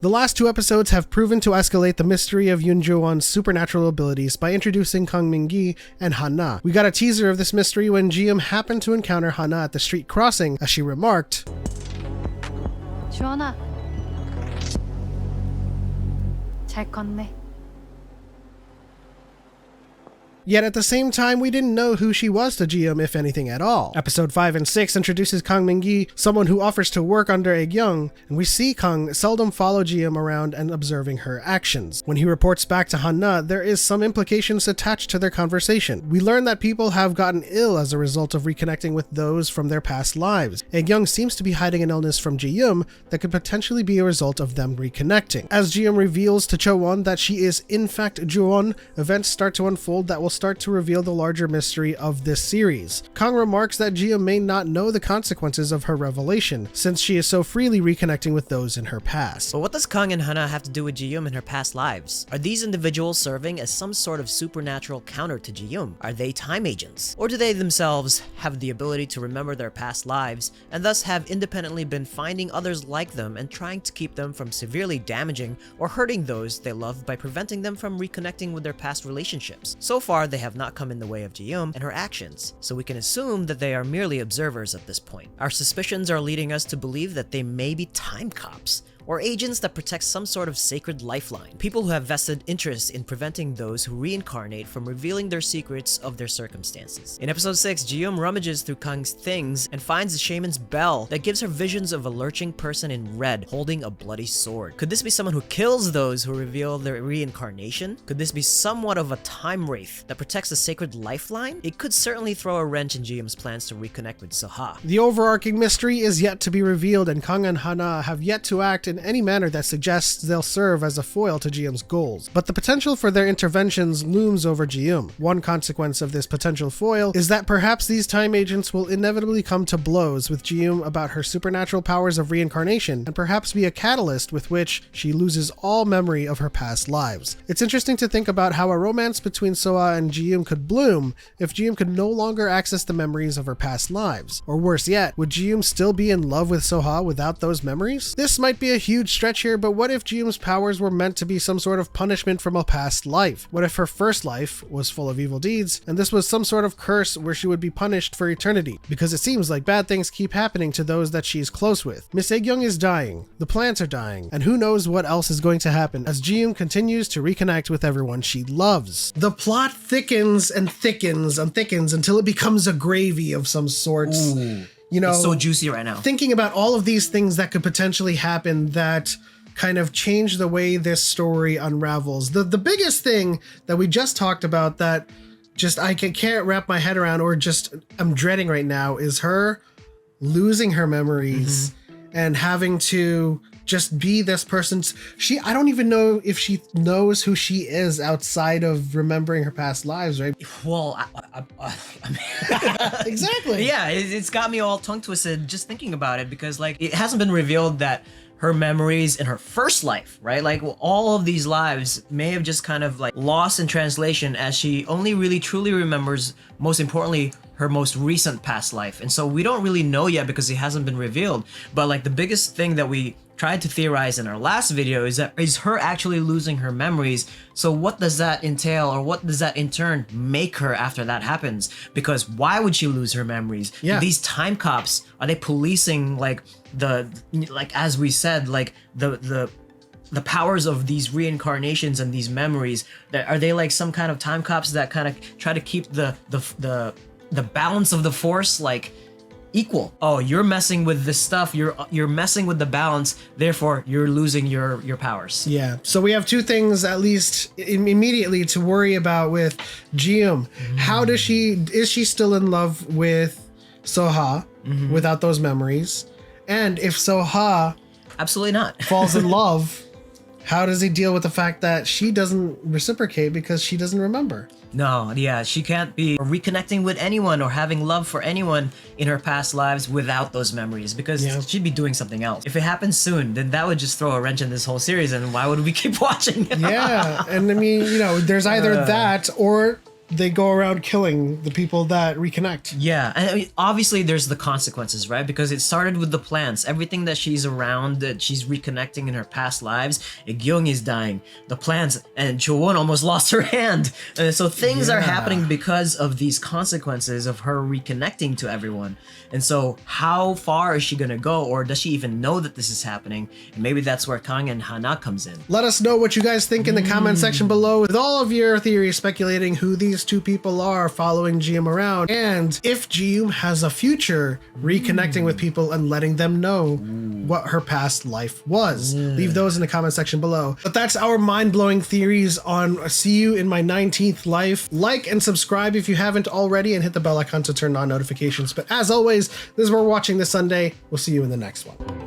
The last two episodes have proven to escalate the mystery of Yoon Jo-won's supernatural abilities by introducing Kang Min-gi and Han-na. We got a teaser of this mystery when Ji Eum happened to encounter Han-na at the street crossing as she remarked, 주원아, 잘 컸네. Yet at the same time, we didn't know who she was to Ji Eum, if anything at all. Episode 5 and 6 introduces Kang Min-gi, someone who offers to work under Ji Eum, and we see Kang seldom follow Ji Eum around and observing her actions. When he reports back to Han-na, there is some implications attached to their conversation. We learn that people have gotten ill as a result of reconnecting with those from their past lives. Ji Eum seems to be hiding an illness from Ji Eum that could potentially be a result of them reconnecting. As Ji Eum reveals to Cho-won that she is in fact Jo-won, events start to unfold that will start to reveal the larger mystery of this series. Kang remarks that Ji Eum may not know the consequences of her revelation, since she is so freely reconnecting with those in her past. But what does Kang and Han-na have to do with Ji Eum in her past lives? Are these individuals serving as some sort of supernatural counter to Ji Eum? Are they time agents? Or do they themselves have the ability to remember their past lives, and thus have independently been finding others like them and trying to keep them from severely damaging or hurting those they love by preventing them from reconnecting with their past relationships? So far, they have not come in the way of Ji Eum and her actions, so we can assume that they are merely observers at this point. Our suspicions are leading us to believe that they may be time cops, or agents that protect some sort of sacred lifeline. People who have vested interest in preventing those who reincarnate from revealing their secrets of their circumstances. In episode 6, Ji Eum rummages through Kang's things and finds the shaman's bell that gives her visions of a lurching person in red holding a bloody sword. Could this be someone who kills those who reveal their reincarnation? Could this be somewhat of a time wraith that protects the sacred lifeline? It could certainly throw a wrench in Ji Eum's plans to reconnect with Soha. The overarching mystery is yet to be revealed, and Kang and Han-na have yet to act in any manner that suggests they'll serve as a foil to Ji Eum's goals. But the potential for their interventions looms over Ji Eum. One consequence of this potential foil is that perhaps these time agents will inevitably come to blows with Ji Eum about her supernatural powers of reincarnation, and perhaps be a catalyst with which she loses all memory of her past lives. It's interesting to think about how a romance between Soha and Ji Eum could bloom if Ji Eum could no longer access the memories of her past lives. Or worse yet, would Ji Eum still be in love with Soha without those memories? This might be a huge stretch here, but what if Ji Eum's powers were meant to be some sort of punishment from a past life? What if her first life was full of evil deeds, and this was some sort of curse where she would be punished for eternity? Because it seems like bad things keep happening to those that she's close with. Miss Ji Eum is dying, the plants are dying, and who knows what else is going to happen as Ji Eum continues to reconnect with everyone she loves. The plot thickens and thickens and thickens until it becomes a gravy of some sorts. Ooh. You know, it's so juicy right now. Thinking about all of these things that could potentially happen that kind of change the way this story unravels. The biggest thing that we just talked about that just I can't wrap my head around, or just I'm dreading right now, is her losing her memories and having to just be this person's. I don't even know if she knows who she is outside of remembering her past lives, right? Well, I mean, exactly. Yeah, it's got me all tongue twisted just thinking about it, because like it hasn't been revealed that her memories in her first life, right? Like all of these lives may have just kind of like lost in translation, as she only really truly remembers, most importantly, her most recent past life. And so we don't really know yet because it hasn't been revealed. But like the biggest thing that we tried to theorize in our last video is her actually losing her memories. So what does that entail, or what does that in turn make her after that happens? Because why would she lose her memories? Yeah. These time cops, are they policing like as we said, like the powers of these reincarnations and these memories? Are they like some kind of time cops that kind of try to keep the balance of the force like equal? Oh, you're messing with this stuff, you're messing with the balance, therefore you're losing your powers. Yeah, so we have two things at least immediately to worry about with Ji Eum. How is she still in love with Soha without those memories? And if Soha absolutely not falls in love, how does he deal with the fact that she doesn't reciprocate because she doesn't remember? No, yeah, she can't be reconnecting with anyone or having love for anyone in her past lives without those memories, because she'd be doing something else. If it happens soon, then that would just throw a wrench in this whole series, and why would we keep watching? Yeah, and I mean, you know, there's either that, or they go around killing the people that reconnect. Yeah, and I mean, obviously there's the consequences, right? Because it started with the plants. Everything that she's around, that she's reconnecting in her past lives. Gyung is dying. The plants, and Chowon almost lost her hand. So things are happening because of these consequences of her reconnecting to everyone. And so how far is she gonna go, or does she even know that this is happening? And maybe that's where Kang and Hana comes in. Let us know what you guys think in the comment section below, with all of your theories speculating who these two people are following Ji Eum around, and if Ji Eum has a future reconnecting with people and letting them know what her past life was. Leave those in the comment section below. But that's our mind-blowing theories on See You in My 19th Life. Like and subscribe if you haven't already, and hit the bell icon to turn on notifications. But as always, this is what we're watching this Sunday. We'll see you in the next one.